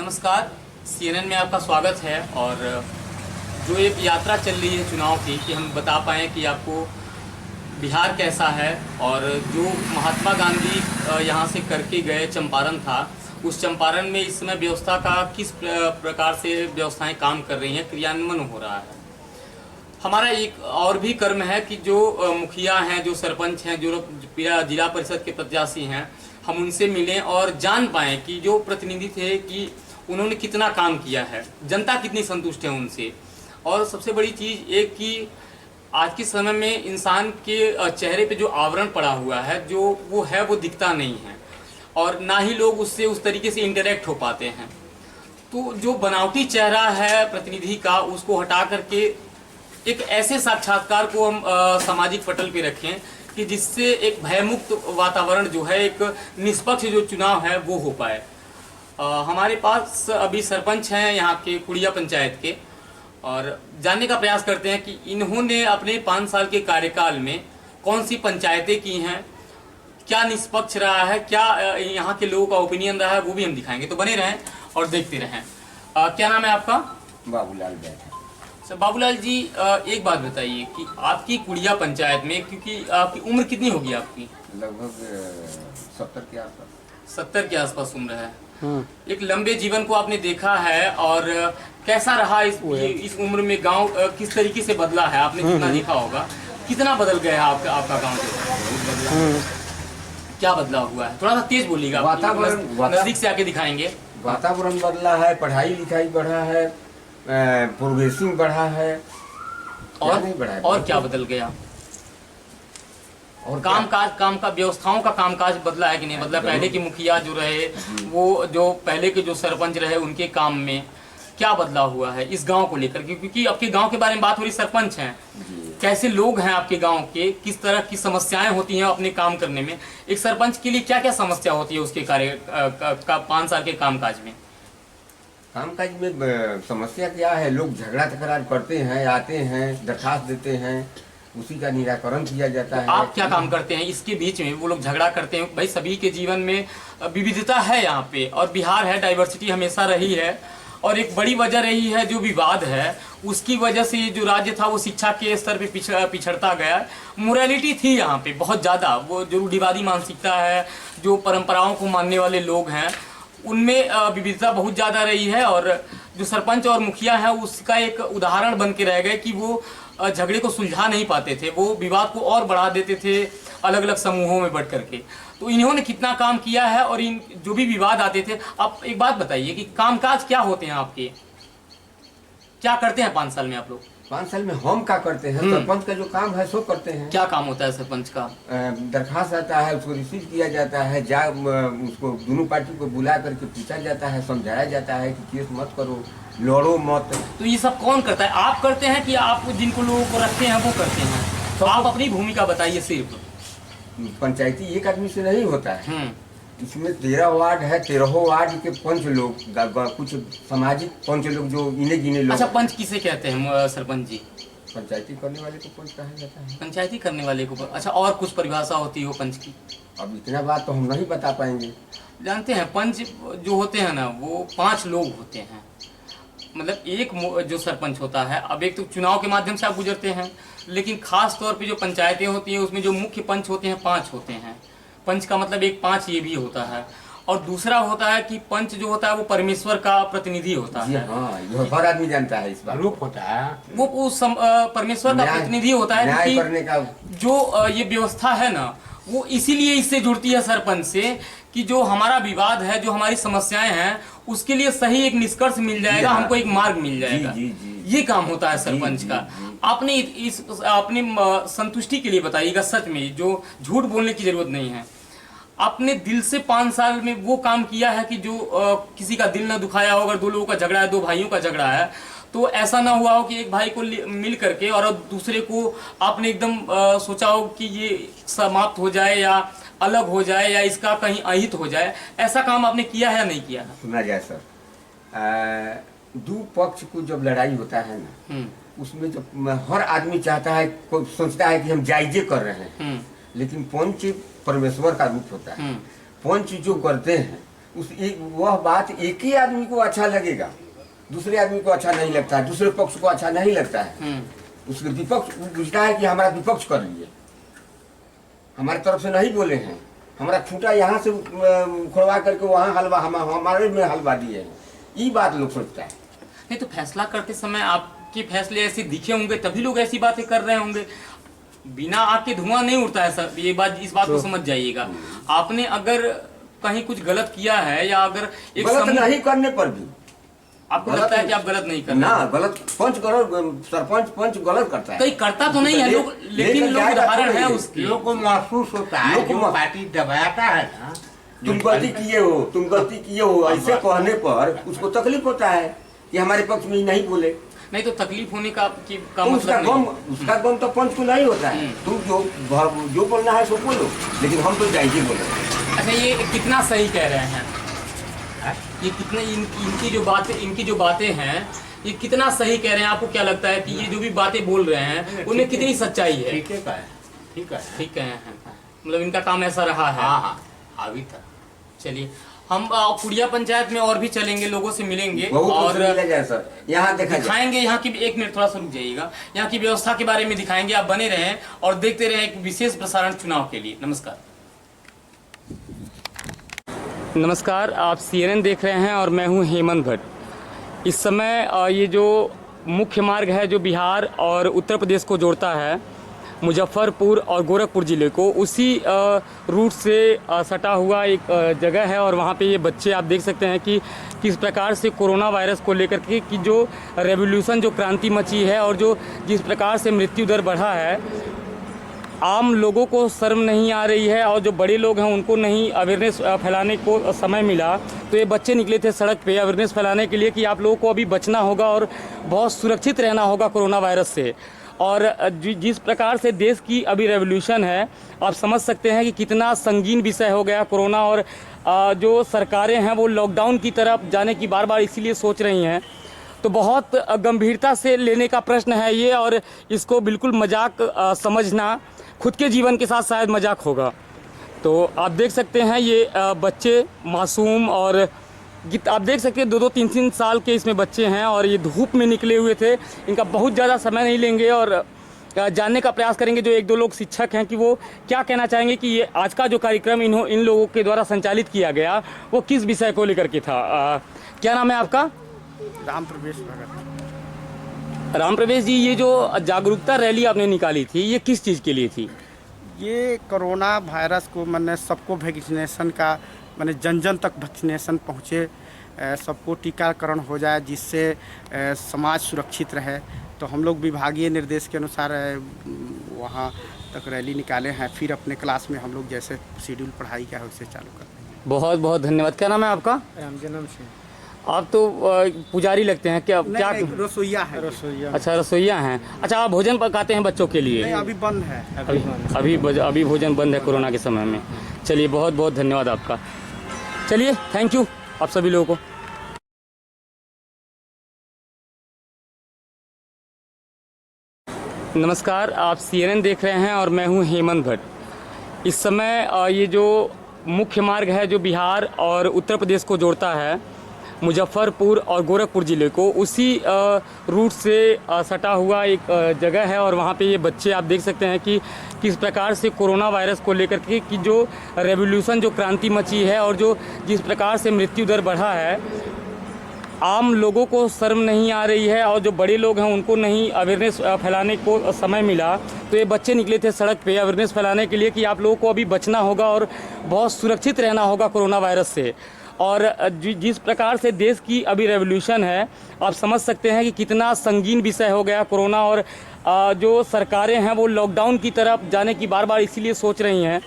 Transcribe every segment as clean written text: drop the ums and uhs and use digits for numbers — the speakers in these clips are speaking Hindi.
नमस्कार, CNN में आपका स्वागत है। और जो एक यात्रा चल रही है चुनाव की, कि हम बता पाएँ कि आपको बिहार कैसा है, और जो महात्मा गांधी यहाँ से करके गए चंपारण था, उस चंपारण में इस समय व्यवस्था का किस प्रकार से व्यवस्थाएं काम कर रही हैं, क्रियान्वयन हो रहा है। हमारा एक और भी कर्म है कि जो मुखिया हैं, जो सरपंच हैं, जो जिला परिषद के प्रत्याशी हैं, हम उनसे मिलें और जान पाएँ कि जो प्रतिनिधि थे कि उन्होंने कितना काम किया है, जनता कितनी संतुष्ट है उनसे। और सबसे बड़ी चीज़ एक कि आज के समय में इंसान के चेहरे पे जो आवरण पड़ा हुआ है, जो वो दिखता नहीं है, और ना ही लोग उससे उस तरीके से इंटरेक्ट हो पाते हैं। तो जो बनावटी चेहरा है प्रतिनिधि का, उसको हटा करके एक ऐसे साक्षात्कार को हम सामाजिक पटल पे रखें कि जिससे एक भयमुक्त वातावरण जो है, एक निष्पक्ष जो चुनाव है वो हो पाए। हमारे पास अभी सरपंच हैं यहाँ के कुड़िया पंचायत के, और जानने का प्रयास करते हैं कि इन्होंने अपने 5 साल के कार्यकाल में कौन सी पंचायतें की हैं, क्या निष्पक्ष रहा है, क्या यहाँ के लोगों का ओपिनियन रहा है, वो भी हम दिखाएंगे। तो बने रहें और देखते रहें। क्या नाम है आपका? बाबूलाल बैठ। सर बाबूलाल जी, एक बात बताइए कि आपकी कुड़िया पंचायत में, क्योंकि आपकी उम्र कितनी होगी आपकी? लगभग 70 के आसपास। 70 के आसपास उम्र है। एक लंबे जीवन को आपने देखा है, और कैसा रहा इस उम्र में गांव किस तरीके से बदला है, आपने कितना देखा होगा, कितना बदल गया है आपका गांव? क्या बदला हुआ है? थोड़ा सा तेज बोलिएगा, वातावरण नजदीक से आके दिखाएंगे। वातावरण बदला है, पढ़ाई लिखाई बढ़ा है, प्रोग्रेसिंग बढ़ा है, और नहीं बढ़ा है। और क्या बदल गया? और काम का व्यवस्थाओं का कामकाज बदला है कि नहीं बदला? पहले के मुखिया जो रहे, वो जो पहले के जो सरपंच रहे, उनके काम में क्या बदला हुआ है इस गांव को लेकर? क्योंकि आपके गांव के बारे में बात हो रही, सरपंच हैं, कैसे लोग हैं आपके गांव के, किस तरह की समस्याएं होती हैं अपने काम करने में, एक सरपंच के लिए क्या क्या समस्या होती है उसके कार्य 5 साल के कामकाज में? कामकाज में समस्या क्या है? लोग झगड़ा तकरार करते हैं, आते हैं, दरखास्त देते हैं, उसी का निराकरण किया जाता है। आप क्या काम करते हैं इसके बीच में? वो लोग झगड़ा करते हैं, भाई सभी के जीवन में विविधता है यहाँ पे, और बिहार है, डाइवर्सिटी हमेशा रही है, और एक बड़ी वजह रही है जो विवाद है, उसकी वजह से ये जो राज्य था वो शिक्षा के स्तर पे पिछड़ता गया। मोरालिटी थी यहाँ पे बहुत ज़्यादा, वो जो रूढ़िवादी मानसिकता है, जो परंपराओं को मानने वाले लोग हैं, उनमें विविधता बहुत ज़्यादा रही है। और जो सरपंच और मुखिया है, उसका एक उदाहरण बन के रह गए कि वो झगड़े को सुलझा नहीं पाते थे, वो विवाद को और बढ़ा देते थे अलग अलग समूहों में बढ़ करके। तो इन्होंने कितना काम किया है, और इन जो भी विवाद आते थे, आप एक बात बताइए कि कामकाज क्या होते हैं आपके, क्या करते हैं 5 साल में आप लोग? 5 साल में हम क्या करते हैं? सरपंच का जो काम है सो करते हैं। क्या काम होता है सरपंच का? दरखास्त आता है, उसको रिसीव किया जाता है, उसको दोनों पार्टी को बुला करके पूछा जाता है, समझाया जाता है कि केस मत करो, लड़ो मत। तो ये सब कौन करता है? आप करते हैं कि आप जिनको लोगों को रखते हैं वो करते हैं? तो आप अपनी भूमिका बताइए। सिर्फ पंचायती एक आदमी से नहीं होता है, इसमें 13 वार्ड है, 13 वार्ड के पंच लोग, कुछ सामाजिक पंच लोग जो इन्हें गिने लोग। अच्छा, पंच किसे कहते हैं सरपंच जी? पंचायती करने वाले को पंच कहा जाता है। पंचायती करने वाले को? अच्छा, और कुछ परिभाषा होती है वो पंच की? अब इतना बात तो हम नहीं बता पाएंगे। जानते हैं, पंच जो होते हैं ना, वो 5 लोग होते हैं। मतलब एक जो सरपंच होता है, अब एक तो चुनाव के माध्यम से आप गुजरते हैं, लेकिन खास तौर पे जो पंचायतें होती हैं उसमें जो मुख्य पंच होते हैं 5 होते हैं। पंच का मतलब एक 5 ये भी होता है। और दूसरा होता है कि पंच जो होता है वो परमेश्वर का प्रतिनिधि होता है। हाँ, ये हर आदमी जानता है, इस बात रूप होता है, वो उस परमेश्वर का प्रतिनिधि होता है। न्याय करने का जो ये व्यवस्था है ना, वो इसीलिए इससे जुड़ती है सरपंच से, कि जो हमारा विवाद है, जो हमारी समस्याएं हैं, उसके लिए सही एक निष्कर्ष मिल जाएगा, हमको एक मार्ग मिल जाएगा। ये काम होता है सरपंच का। आपने अपने संतुष्टि के लिए बताइएगा, सच में, जो झूठ बोलने की जरूरत नहीं है। आपने दिल से 5 साल में वो काम किया है कि जो किसी का दिल ना दुखाया हो। अगर 2 लोगों का झगड़ा है, 2 भाइयों का झगड़ा है, तो ऐसा ना हुआ हो कि एक भाई को मिल करके और दूसरे को आपने एकदम सोचा हो कि ये समाप्त हो जाए या अलग हो जाए या इसका कहीं अहित हो जाए। ऐसा काम आपने किया है या नहीं किया है? सुना जाए सर, 2 पक्ष को जब लड़ाई होता है ना, उसमें जब हर आदमी चाहता है, सोचता है कि हम जायजे कर रहे हैं, लेकिन पंच परमेश्वर का रूप होता है। पंच जो करते हैं वह बात एक ही आदमी को अच्छा लगेगा, दूसरे आदमी को अच्छा नहीं लगता है, दूसरे पक्ष को अच्छा नहीं लगता है। उसके विपक्ष बुझता है कि हमारा विपक्ष कर लिए, हमारी तरफ से नहीं बोले हैं, हमारा खूंटा यहाँ से खुड़वा करके वहाँ हलवा हमारे में हलवा दिए हैं, ये बात लोग सोचता है। नहीं तो फैसला करते समय आपके फैसले ऐसे दिखे होंगे तभी लोग ऐसी बातें कर रहे होंगे, बिना आपके धुआं नहीं उड़ता है सर, ये बात, इस बात को समझ जाइएगा। आपने अगर कहीं कुछ गलत किया है या अगर एक गलत नहीं करने पर भी आपको लगता है कि आप गलत नहीं कर ना, गलत सरपंच पंच गलत करता है, कहीं करता तो नहीं है लोग, लेकिन लोग उदाहरण है उसके, लोग को महसूस होता है, जो पार्टी दबाता है ना, तुम गलती किए हो, तुम गलती किए हो, ऐसे कहने पर उसको तकलीफ होता है कि हमारे पक्ष में नहीं बोले। नहीं तो तकलीफ होने का तो उसका गम तो पंच को नहीं होता है। तुम जो बोलना है सो बोलो, लेकिन हम तो जायज ही बोले। अच्छा, ये कितना सही कह रहे हैं? ये कितना इनकी जो बातें हैं ये कितना सही कह रहे हैं? आपको क्या लगता है कि ये जो भी बातें बोल रहे हैं उनमें कितनी सच्चाई है? ठीक है, ठीक है, मतलब इनका काम ऐसा रहा है। हाँ अभी तक। चलिए, हम कुड़िया पंचायत में और भी चलेंगे, लोगों से मिलेंगे और यहाँ दिखाएंगे, यहाँ की एक मिनट थोड़ा सा रुक जाइएगा, यहाँ की व्यवस्था के बारे में दिखाएंगे। आप बने रहें और देखते रहें एक विशेष प्रसारण चुनाव के लिए। नमस्कार, आप CNN देख रहे हैं और मैं हूं हेमंत भट्ट। इस समय ये जो मुख्य मार्ग है जो बिहार और उत्तर प्रदेश को जोड़ता है, मुजफ्फरपुर और गोरखपुर ज़िले को, उसी रूट से सटा हुआ एक जगह है और वहाँ पे ये बच्चे आप देख सकते हैं कि किस प्रकार से कोरोना वायरस को लेकर के कि जो रेवोल्यूशन, जो क्रांति मची है और जो जिस प्रकार से मृत्यु दर बढ़ा है, आम लोगों को शर्म नहीं आ रही है और जो बड़े लोग हैं उनको नहीं अवेयरनेस फैलाने को समय मिला, तो ये बच्चे निकले थे सड़क पे अवेयरनेस फैलाने के लिए कि आप लोगों को अभी बचना होगा और बहुत सुरक्षित रहना होगा कोरोना वायरस से। और जिस प्रकार से देश की अभी रेवोल्यूशन है, आप समझ सकते हैं कि कितना संगीन विषय हो गया कोरोना, और जो सरकारें हैं वो लॉकडाउन की तरफ जाने की बार बार इसीलिए सोच रही हैं। तो बहुत गंभीरता से लेने का प्रश्न है ये, और इसको बिल्कुल मजाक समझना खुद के जीवन के साथ शायद मजाक होगा। तो आप देख सकते हैं ये बच्चे मासूम, और आप देख सकते हैं 2-2, 3-3 साल के इसमें बच्चे हैं और ये धूप में निकले हुए थे। इनका बहुत ज़्यादा समय नहीं लेंगे और जानने का प्रयास करेंगे जो 1-2 लोग शिक्षक हैं कि वो क्या कहना चाहेंगे कि ये आज का जो कार्यक्रम इन लोगों के द्वारा संचालित किया गया वो किस विषय को लेकर के था। क्या नाम है आपका? राम प्रवेश भगत। राम प्रवेश जी, ये जो जागरूकता रैली आपने निकाली थी ये किस चीज़ के लिए थी? ये कोरोना वायरस को मैंने सबको वैक्सीनेशन का जन जन तक वैक्सीनेशन पहुँचे, सबको टीकाकरण हो जाए जिससे समाज सुरक्षित रहे। तो हम लोग विभागीय निर्देश के अनुसार वहाँ तक रैली निकाले हैं, फिर अपने क्लास में हम लोग जैसे शेड्यूल पढ़ाई का है उससे चालू करते हैं। बहुत बहुत धन्यवाद। क्या नाम है आपका? रामजन्म सिंह। आप तो पुजारी लगते हैं क्या? क्या रसोइया है। रसोइया। अच्छा, रसोइया हैं। अच्छा, आप भोजन पकाते हैं बच्चों के लिए? नहीं, अभी बंद है। अभी भोजन बंद है कोरोना के समय में। चलिए, बहुत बहुत धन्यवाद आपका। चलिए, थैंक यू आप सभी लोगों को। नमस्कार, आप CNN देख रहे हैं और मैं हूं हेमंत भट्ट। इस समय ये जो मुख्य मार्ग है जो बिहार और उत्तर प्रदेश को जोड़ता है, मुजफ्फरपुर और गोरखपुर ज़िले को, उसी रूट से सटा हुआ एक जगह है और वहाँ पे ये बच्चे आप देख सकते हैं कि किस प्रकार से कोरोना वायरस को लेकर के कि जो रेवोल्यूशन, जो क्रांति मची है और जो जिस प्रकार से मृत्यु दर बढ़ा है, आम लोगों को शर्म नहीं आ रही है और जो बड़े लोग हैं उनको नहीं अवेयरनेस फैलाने को समय मिला, तो ये बच्चे निकले थे सड़क पे अवेयरनेस फैलाने के लिए कि आप लोगों को अभी बचना होगा और बहुत सुरक्षित रहना होगा कोरोना वायरस से। और जिस प्रकार से देश की अभी रेवोल्यूशन है, आप समझ सकते हैं कि कितना संगीन विषय हो गया कोरोना, और जो सरकारें हैं वो लॉकडाउन की तरफ जाने की बार बार इसीलिए सोच रही हैं।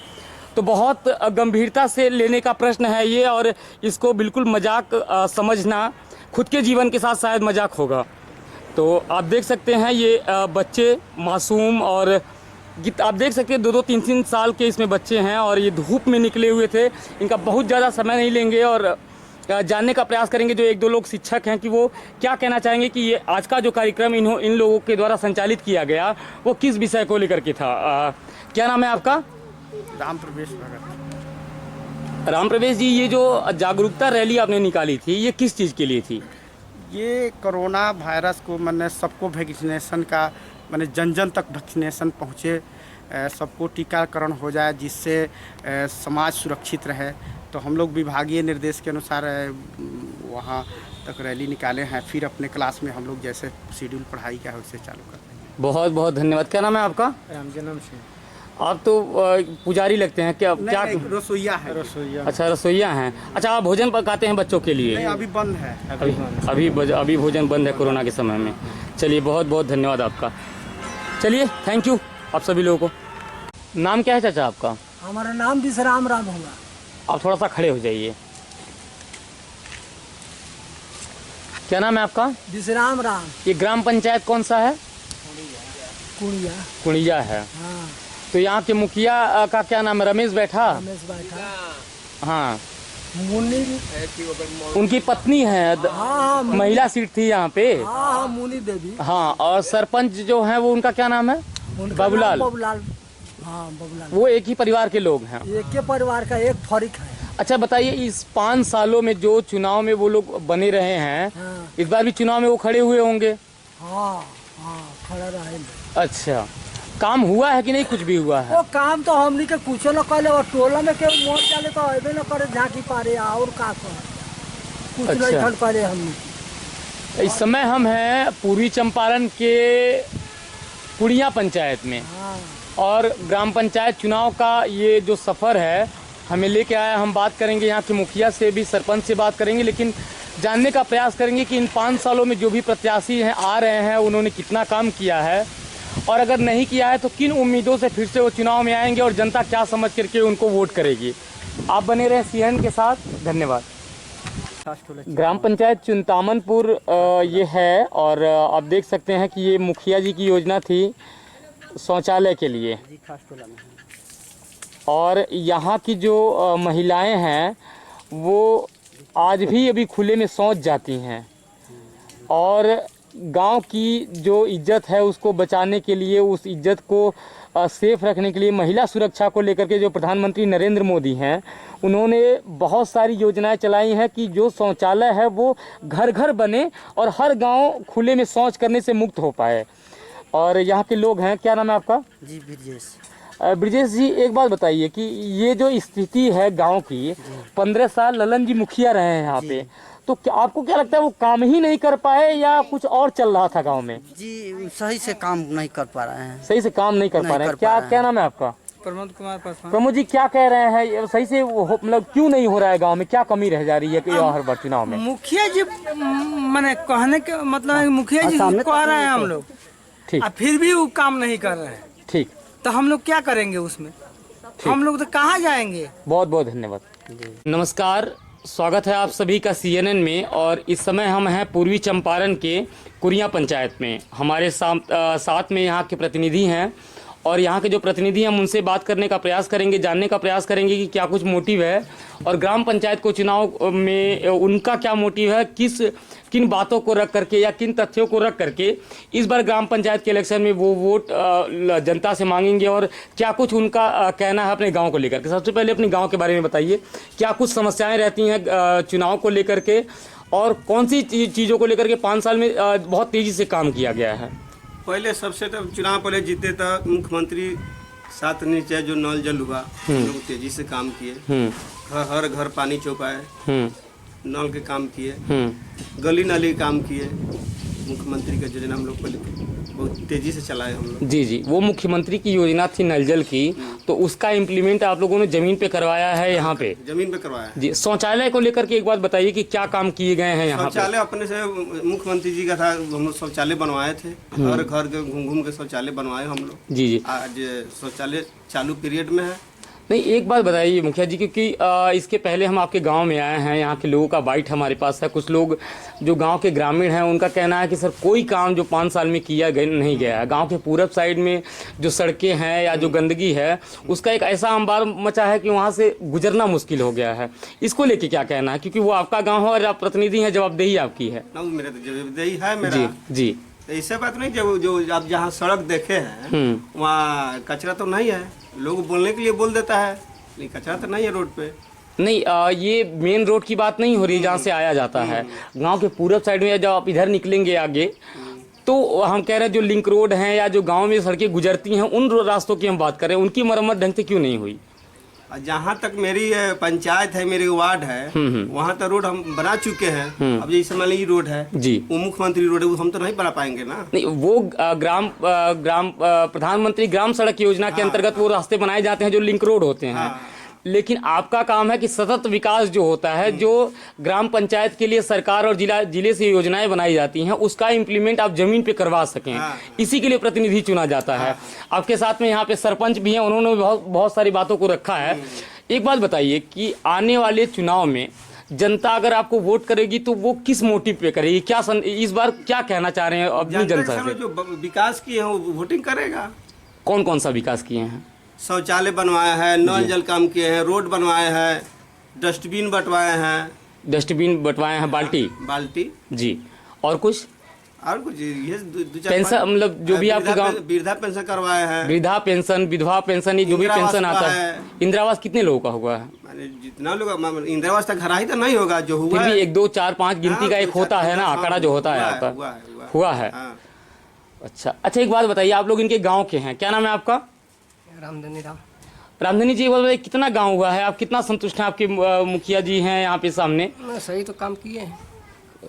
तो बहुत गंभीरता से लेने का प्रश्न है ये, और इसको बिल्कुल मजाक समझना खुद के जीवन के साथ शायद मजाक होगा। तो आप देख सकते हैं ये बच्चे मासूम, और आप देख सकते हैं 2-2, 3-3 साल के इसमें बच्चे हैं और ये धूप में निकले हुए थे। इनका बहुत ज़्यादा समय नहीं लेंगे और जानने का प्रयास करेंगे जो 1-2 लोग शिक्षक हैं कि वो क्या कहना चाहेंगे कि ये आज का जो कार्यक्रम इन लोगों के द्वारा संचालित किया गया वो किस विषय को लेकर के था। क्या नाम है आपका? राम प्रवेश भगत। राम प्रवेश जी, ये जो जागरूकता रैली आपने निकाली थी, ये किस चीज़ के लिए थी? ये कोरोना वायरस को मैंने सबको वैक्सीनेशन का मैंने जन जन तक वैक्सीनेशन पहुँचे, सबको टीकाकरण हो जाए, जिससे समाज सुरक्षित रहे। तो हम लोग विभागीय निर्देश के अनुसार वहाँ तक रैली निकाले हैं। फिर अपने क्लास में हम लोग जैसे शेड्यूल पढ़ाई का है उससे चालू करते हैं। बहुत बहुत धन्यवाद। क्या नाम है आपका? रामजन्म सिंह। आप तो पुजारी लगते हैं क्या? क्या रसोईया है। रसोईया। अच्छा, रसोइया हैं। अच्छा, आप भोजन पकाते हैं बच्चों के लिए? नहीं, अभी बंद है। अभी भोजन बंद है कोरोना के समय में। चलिए, बहुत बहुत धन्यवाद आपका। चलिए, थैंक यू आप सभी लोगों को। नाम क्या है चाचा आपका? हमारा नाम विश्राम राम होगा। आप थोड़ा सा खड़े हो जाइए। क्या नाम है आपका? विश्राम राम। ये ग्राम पंचायत कौन सा है? कुड़िया। कुड़िया है। हाँ। तो यहाँ के मुखिया का क्या नाम है? रमेश बैठा। रमेश बैठा। हाँ, मुन्नी। उनकी पत्नी है। हाँ, महिला सीट थी यहाँ पे। हाँ, मुन्नी देवी। हाँ, और सरपंच जो है वो उनका क्या नाम है? बाबूलाल। बाबूलाल। हाँ, बाबूलाल। वो एक ही परिवार के लोग हैं। एक के परिवार का एक फरीक है। अच्छा, बताइए, इस 5 सालों में जो चुनाव में वो लोग बने रहे हैं, हाँ। इस बार भी चुनाव में वो खड़े हुए होंगे? हाँ हाँ, खड़ा रहे। अच्छा, काम हुआ है कि नहीं? कुछ भी हुआ है? वो काम तो हमनी के कुछ न करे, और टोला में के मोड़ डाले तो अबे न करे, झांकी पारे और का करे, कुछ अच्छा। नहीं करे हमनी। इस समय हम हैं पूर्वी चंपारण के कुड़िया पंचायत में, हाँ। और ग्राम पंचायत चुनाव का ये जो सफ़र है हमें लेके आया। हम बात करेंगे यहाँ के मुखिया से भी, सरपंच से बात करेंगे, लेकिन जानने का प्रयास करेंगे कि इन 5 सालों में जो भी प्रत्याशी हैं आ रहे हैं उन्होंने कितना काम किया है, और अगर नहीं किया है तो किन उम्मीदों से फिर से वो चुनाव में आएंगे और जनता क्या समझ करके उनको वोट करेगी। आप बने रहें सीएन के साथ। धन्यवाद। ग्राम पंचायत चिंतामनपुर ये है, और आप देख सकते हैं कि ये मुखिया जी की योजना थी शौचालय के लिए, और यहाँ की जो महिलाएं हैं वो आज भी अभी खुले में शौच जाती हैं, और गांव की जो इज्जत है उसको बचाने के लिए, उस इज्जत को सेफ रखने के लिए, महिला सुरक्षा को लेकर के जो प्रधानमंत्री नरेंद्र मोदी हैं उन्होंने बहुत सारी योजनाएं चलाई हैं कि जो शौचालय है वो घर घर बने और हर गांव खुले में शौच करने से मुक्त हो पाए। और यहाँ के लोग हैं। क्या नाम है आपका? जी, ब्रजेश। ब्रजेश जी, एक बात बताइए कि ये जो स्थिति है गांव की, 15 साल ललन जी मुखिया रहे हैं यहाँ पे, तो क्या आपको क्या लगता है वो काम ही नहीं कर पाए या कुछ और चल रहा था गांव में? जी, सही से काम नहीं कर पा रहे हैं। सही से काम नहीं कर पा रहे हैं। क्या नाम है आपका? प्रमोद कुमार पासवान। प्रमोद जी, क्या कह रहे हैं? सही से मतलब क्यों नहीं हो रहा है गांव में? क्या कमी रह जा रही है कि हर बार चुनाव में? मुखिया जी मैंने कहने के मतलब मुखिया जी कह रहे हैं हम लोग, ठीक, फिर भी वो काम नहीं कर रहे हैं। ठीक, तो हम लोग क्या करेंगे उसमें? हम लोग तो कहाँ जाएंगे? बहुत बहुत धन्यवाद। नमस्कार, स्वागत है आप सभी का CNN में। और इस समय हम हैं पूर्वी चंपारण के कुड़िया पंचायत में। हमारे साथ में यहाँ के प्रतिनिधि हैं, और यहाँ के जो प्रतिनिधि हम उनसे बात करने का प्रयास करेंगे, जानने का प्रयास करेंगे कि क्या कुछ मोटिव है, और ग्राम पंचायत को चुनाव में उनका क्या मोटिव है, किन बातों को रख करके या किन तथ्यों को रख करके इस बार ग्राम पंचायत के इलेक्शन में वो वोट जनता से मांगेंगे, और क्या कुछ उनका कहना है अपने गांव को लेकर के। सबसे पहले अपने गांव के बारे में बताइए, क्या कुछ समस्याएं रहती हैं चुनाव को लेकर के, और कौन सी चीज़ों को लेकर के 5 साल में बहुत तेज़ी से काम किया गया है? पहले सबसे तो चुनाव पहले जीते तो मुख्यमंत्री 7 नीचे जो नल जल हुआ, लोग तेजी से काम किए, हर घर पानी चौपाए, नल के काम किए, गली नाली काम किए। मुख्यमंत्री का योजना हम लोग पहले बहुत तेजी से चलाए हम लोग। जी जी, वो मुख्यमंत्री की योजना थी नल जल की, तो उसका इम्प्लीमेंट आप लोगों ने जमीन पे करवाया है यहाँ पे? जमीन पे करवाया है। जी, शौचालय को लेकर के एक बात बताइए कि क्या काम किए गए हैं यहाँ पे? शौचालय अपने से मुख्यमंत्री जी का था, हम लोग शौचालय बनवाए थे, हर घर के घूम घूम के शौचालय बनवाए हम लोग। जी जी, आज शौचालय चालू पीरियड में है। नहीं, एक बात बताइए मुखिया जी, क्योंकि इसके पहले हम आपके गांव में आए हैं, यहाँ के लोगों का बाइट हमारे पास है। कुछ लोग जो गांव के ग्रामीण हैं उनका कहना है कि सर कोई काम जो 5 साल में किया नहीं गया है। गांव के पूरब साइड में जो सड़कें हैं या जो गंदगी है उसका एक ऐसा अंबार मचा है कि वहाँ से गुजरना मुश्किल हो गया है। इसको लेके क्या कहना है, क्योंकि वो आपका गाँव है और आप प्रतिनिधि हैं, जवाबदेही आपकी है। मेरा तो जवाबदेही है मेरा। जी जी, ऐसे बात नहीं, जो आप जहाँ सड़क देखे हैं वहाँ कचरा तो नहीं है। लोग बोलने के लिए बोल देता है, लेकिन कचरा तो नहीं है रोड पे। नहीं ये मेन रोड की बात नहीं हो रही जहाँ से आया जाता है। गांव के पूरब साइड में जब आप इधर निकलेंगे आगे तो हम कह रहे हैं जो लिंक रोड हैं या जो गांव में सड़कें गुजरती हैं उन रास्तों की हम बात करें, उनकी मरम्मत ढंग से क्यों नहीं हुई? जहाँ तक मेरी पंचायत है, मेरी वार्ड है, वहाँ तक रोड हम बना चुके हैं। अब जैसे मान लीजिए रोड है जी, वो मुख्यमंत्री रोड है, वो हम तो नहीं बना पाएंगे ना। नहीं वो प्रधानमंत्री ग्राम सड़क योजना के अंतर्गत वो रास्ते बनाए जाते हैं जो लिंक रोड होते हैं। लेकिन आपका काम है कि सतत विकास जो होता है, जो ग्राम पंचायत के लिए सरकार और जिले से योजनाएं बनाई जाती हैं, उसका इम्प्लीमेंट आप जमीन पे करवा सकें, इसी के लिए प्रतिनिधि चुना जाता है। आपके साथ में यहाँ पे सरपंच भी हैं, उन्होंने बहुत सारी बातों को रखा है। एक बात बताइए कि आने वाले चुनाव में जनता अगर आपको वोट करेगी तो वो किस मोटिव पे करेगी? क्या इस बार क्या कहना चाह रहे हैं अपनी जनता से? जो विकास किए हैं वो वोटिंग करेगा। कौन कौन सा विकास किए हैं? शौचालय बनवाया है, नल जल काम किए हैं, रोड बनवाए हैं, डस्टबिन बंटवाए हैं, बाल्टी जी, और कुछ ये दो चार पेंशन, मतलब जो भी आपके गांव वृद्धा पेंशन करवाए हैं, वृद्धा पेंशन, विधवा पेंशन, ये जो भी पेंशन आता है। इंदिरा आवास कितने लोगआ का हुआ है? माने जितना लोग इंदिरा आवास तक घर ही तो नहीं होगा, जो हुआ फिर भी 1 2 4 5 गिनती का एक होता है ना आंकड़ा जो होता है आपका, हुआ है। अच्छा, एक बात बताइए, आप लोग इनके गाँव के हैं, क्या नाम है आपका? रामधनी जी, बताइए कितना गांव हुआ है, आप कितना संतुष्ट हैं? आपके मुखिया जी हैं यहाँ पे सामने, सही तो काम किए हैं।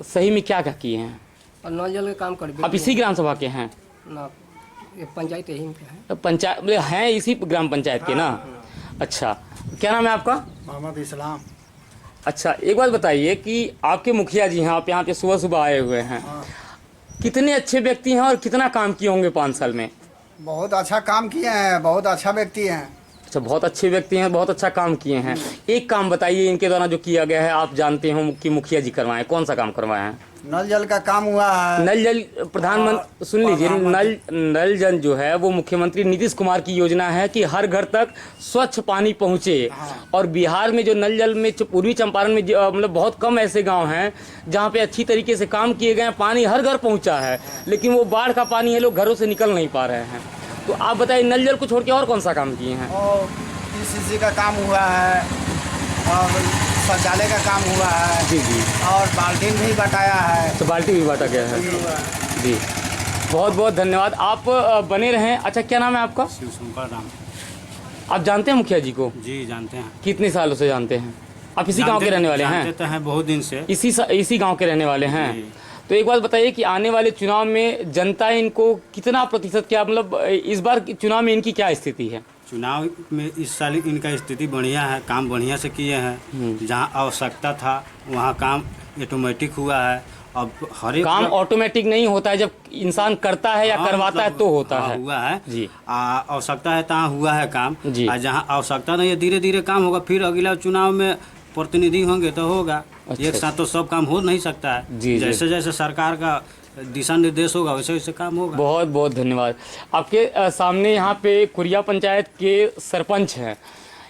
सही में क्या क्या किए हैं? और नल जल के काम कर। आप इसी ग्राम सभा के हैं ना? ये पंचायत यही के है। पंचायत हैं इसी ग्राम पंचायत के ना? अच्छा, क्या नाम है आपका? मोहम्मद इस्लाम। अच्छा, एक बात बताइए कि आपके मुखिया जी हैं, आप यहाँ पे सुबह सुबह आए हुए हैं, कितने अच्छे व्यक्ति हैं और कितना काम किए होंगे 5 साल में? बहुत अच्छा काम किए हैं, बहुत अच्छा व्यक्ति हैं। अच्छा, बहुत अच्छे व्यक्ति हैं, बहुत अच्छा काम किए हैं। एक काम बताइए इनके द्वारा जो किया गया है, आप जानते हो कि मुखिया जी करवाए, कौन सा काम करवाए हैं? नल जल का काम हुआ है। नल जल प्रधानमंत्री, सुन लीजिए, नल जल जो है वो मुख्यमंत्री नीतीश कुमार की योजना है कि हर घर तक स्वच्छ पानी पहुंचे। और बिहार में जो नल जल में पूर्वी चंपारण में मतलब बहुत कम ऐसे गांव हैं जहां पे अच्छी तरीके से काम किए गए हैं, पानी हर घर पहुंचा है, लेकिन वो बाढ़ का पानी है, लोग घरों से निकल नहीं पा रहे हैं। तो आप बताइए नल जल को छोड़ के और कौन सा काम किए हैं? और PCC का काम हुआ है, और शौचालय का काम हुआ है जी, और बाल्टी भी बटाया है। तो बाल्टी भी बांटा गया है जी। बहुत बहुत धन्यवाद, आप बने रहें। अच्छा, क्या नाम है आपका? शिवशंकर राम। आप जानते हैं मुखिया जी को? जी, जानते हैं। कितने सालों से जानते हैं? आप इसी गांव के रहने वाले हैं? जानते हैं बहुत दिन से। इसी गांव के रहने वाले हैं। तो एक बात बताइए कि आने वाले चुनाव में जनता इनको कितना प्रतिशत, क्या मतलब इस बार चुनाव में इनकी क्या स्थिति है? चुनाव में इस साल इनका स्थिति बढ़िया है, काम बढ़िया से किए हैं। जहां आवश्यकता था वहां काम ऑटोमेटिक हुआ है। अब हर एक काम ऑटोमेटिक नहीं होता है, जब इंसान करता है या करवाता है तो होता है। हुआ है जी। आवश्यकता है तहाँ हुआ है काम जी। जहाँ आवश्यकता नहीं है धीरे धीरे काम होगा। फिर अगला चुनाव में प्रतिनिधि होंगे तो होगा। अच्छा, एक साथ तो सब काम हो नहीं सकता है। जी, जैसे जैसे सरकार का दिशा निर्देश होगा वैसे वैसे काम होगा। बहुत बहुत धन्यवाद। आपके सामने यहाँ पे कुरिया पंचायत के सरपंच हैं।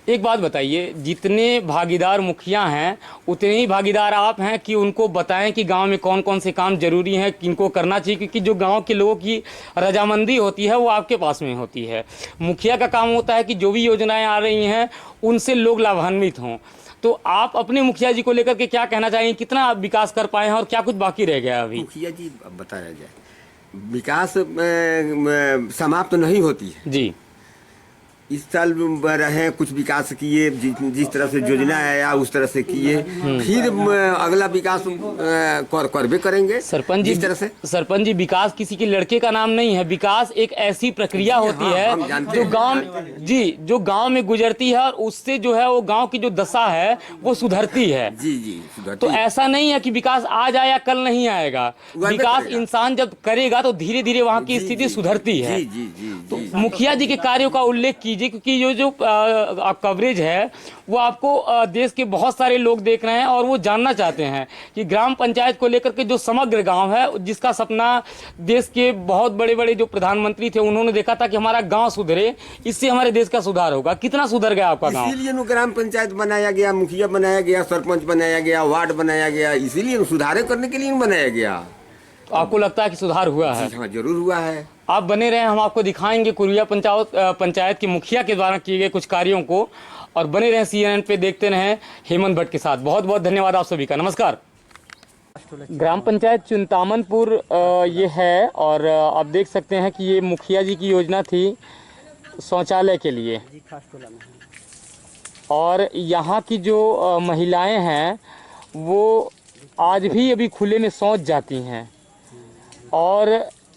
एक बात बताइए, जितने भागीदार मुखिया हैं उतने ही भागीदार आप हैं कि उनको बताएं कि गांव में कौन कौन से काम जरूरी हैं, किनको करना चाहिए, क्योंकि जो गांव के लोगों की रजामंदी होती है वो आपके पास में होती है। मुखिया का काम होता है कि जो भी योजनाएं आ रही हैं उनसे लोग लाभान्वित हों। तो आप अपने मुखिया जी को लेकर के क्या कहना चाहेंगे, कितना विकास कर पाए हैं और क्या कुछ बाकी रह गया अभी? मुखिया जी, अब बताया जाए, विकास समाप्त नहीं होती है जी। इस साल रहे कुछ विकास किए, जिस तरह से योजना आया उस तरह से किए, फिर अगला विकास करबे करेंगे। सरपंच जी, जिस तरह से सरपंच जी, विकास किसी के लड़के का नाम नहीं है। विकास एक ऐसी प्रक्रिया होती है जो गांव जी जो गांव में गुजरती है और उससे जो है वो गांव की जो दशा है वो सुधरती है। जी जी सुधरती तो ऐसा नहीं है कि विकास आज आया कल नहीं आएगा। विकास इंसान जब करेगा तो धीरे धीरे वहाँ की स्थिति सुधरती है। तो मुखिया जी के कार्यों का उल्लेख कीजिए, क्योंकि ये जो कवरेज है वो आपको देश के बहुत सारे लोग देख रहे हैं और वो जानना चाहते हैं कि ग्राम पंचायत को लेकर के जो समग्र गांव है, जिसका सपना देश के बहुत बड़े बड़े जो प्रधानमंत्री थे उन्होंने देखा था कि हमारा गांव सुधरे, इससे हमारे देश का सुधार होगा। कितना सुधर गया आपका गांव? इसीलिए ग्राम पंचायत बनाया गया, मुखिया बनाया गया, सरपंच बनाया गया, वार्ड बनाया गया, इसीलिए सुधारे करने के लिए बनाया गया। तो आपको लगता है कि सुधार हुआ है? हाँ, जरूर हुआ है। आप बने रहे, हम आपको दिखाएंगे कुरिया पंचायत के मुखिया के द्वारा किए गए कुछ कार्यों को, और बने रहे CNN पे, देखते रहें हेमंत भट्ट के साथ। बहुत बहुत धन्यवाद आप सभी का। नमस्कार। ग्राम पंचायत चिंतामनपुर ये है, और आप देख सकते हैं कि ये मुखिया जी की योजना थी शौचालय के लिए, और यहाँ की जो महिलाएं हैं वो आज भी अभी खुले में शौच जाती हैं, और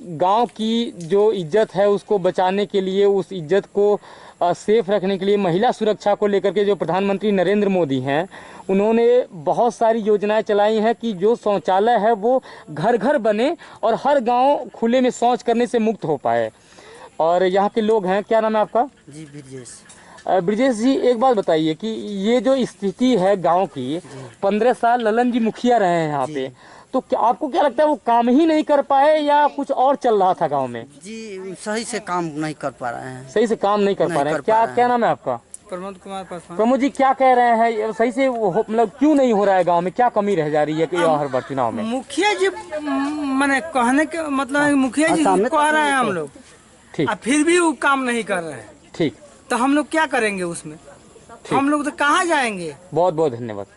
गांव की जो इज्जत है उसको बचाने के लिए, उस इज्जत को सेफ रखने के लिए, महिला सुरक्षा को लेकर के जो प्रधानमंत्री नरेंद्र मोदी हैं उन्होंने बहुत सारी योजनाएं चलाई हैं कि जो शौचालय है वो घर घर बने और हर गांव खुले में शौच करने से मुक्त हो पाए। और यहाँ के लोग हैं, क्या नाम है आपका? जी ब्रिजेश। ब्रिजेश जी, एक बात बताइए कि ये जो स्थिति है गांव की, 15 साल ललन जी मुखिया रहे हैं यहाँ पे, तो क्या आपको क्या लगता है वो काम ही नहीं कर पाए या कुछ और चल रहा था गांव में? जी सही से काम नहीं कर पा रहे हैं। सही से काम नहीं कर पा रहे हैं। क्या नाम है आपका? प्रमोद कुमार पासवान। प्रमोद जी, क्या कह रहे हैं, सही से मतलब क्यों नहीं हो रहा है गांव में? क्या कमी रह जा रही है कि हर बार चुनाव में? मुखिया जी मैंने कहने के मतलब मुखिया जी कह रहे हैं हम लोग, ठीक, फिर भी वो काम नहीं कर रहे हैं। ठीक, तो हम लोग क्या करेंगे उसमें? हम लोग तो कहाँ जाएंगे? बहुत बहुत धन्यवाद।